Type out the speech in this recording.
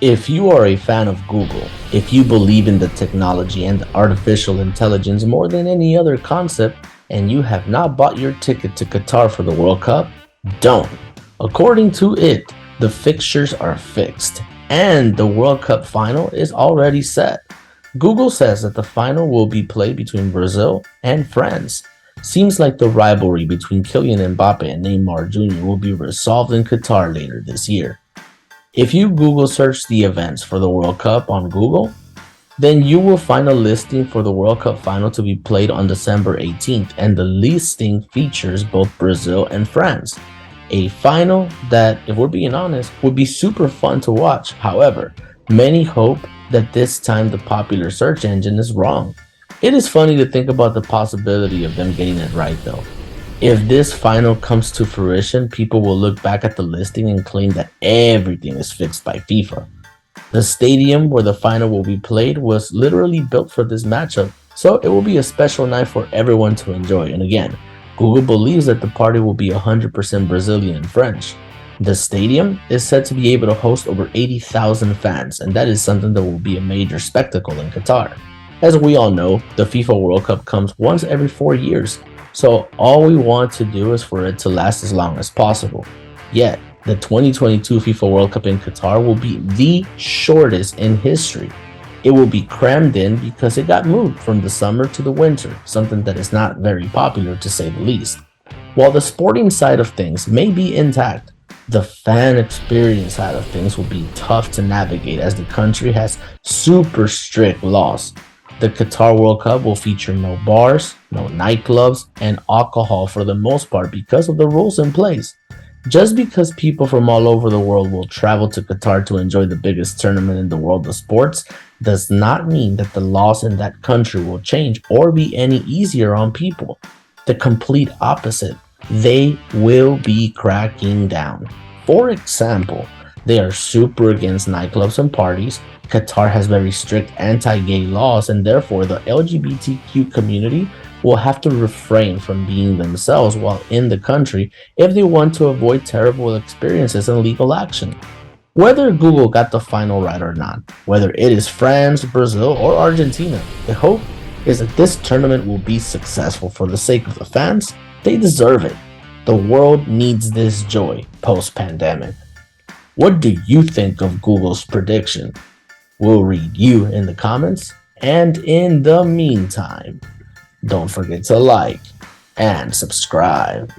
If you are a fan of Google, if you believe in the technology and artificial intelligence more than any other concept, and you have not bought your ticket to Qatar for the World Cup, don't. According to it, the fixtures are fixed, and the World Cup final is already set. Google says that the final will be played between Brazil and France. Seems like the rivalry between Kylian Mbappe and Neymar Jr. will be resolved in Qatar later this year. If you Google search the events for the World Cup on Google, then you will find a listing for the World Cup final to be played on December 18th, and the listing features both Brazil and France. A final that, if we're being honest, would be super fun to watch. However, many hope that this time the popular search engine is wrong. It is funny to think about the possibility of them getting it right though. If this final comes to fruition, people will look back at the listing and claim that everything is fixed by FIFA. The stadium where the final will be played was literally built for this matchup, so it will be a special night for everyone to enjoy. And again, Google believes that the party will be 100% Brazilian and French. The stadium is said to be able to host over 80,000 fans, and that is something that will be a major spectacle in Qatar. As we all know, the FIFA World Cup comes once every 4 years, so all we want to do is for it to last as long as possible. Yet, the 2022 FIFA World Cup in Qatar will be the shortest in history. It will be crammed in because it got moved from the summer to the winter, something that is not very popular to say the least. While the sporting side of things may be intact, the fan experience side of things will be tough to navigate as the country has super strict laws. The Qatar World Cup will feature no bars, no nightclubs, and alcohol for the most part because of the rules in place. Just because people from all over the world will travel to Qatar to enjoy the biggest tournament in the world of sports does not mean that the laws in that country will change or be any easier on people. The complete opposite. They will be cracking down. For example, they are super against nightclubs and parties. Qatar has very strict anti-gay laws, and therefore the LGBTQ community will have to refrain from being themselves while in the country if they want to avoid terrible experiences and legal action. Whether Google got the final right or not, whether it is France, Brazil, or Argentina, the hope is that this tournament will be successful for the sake of the fans. They deserve it. The world needs this joy post-pandemic. What do you think of Google's prediction? We'll read you in the comments, and in the meantime, don't forget to like and subscribe.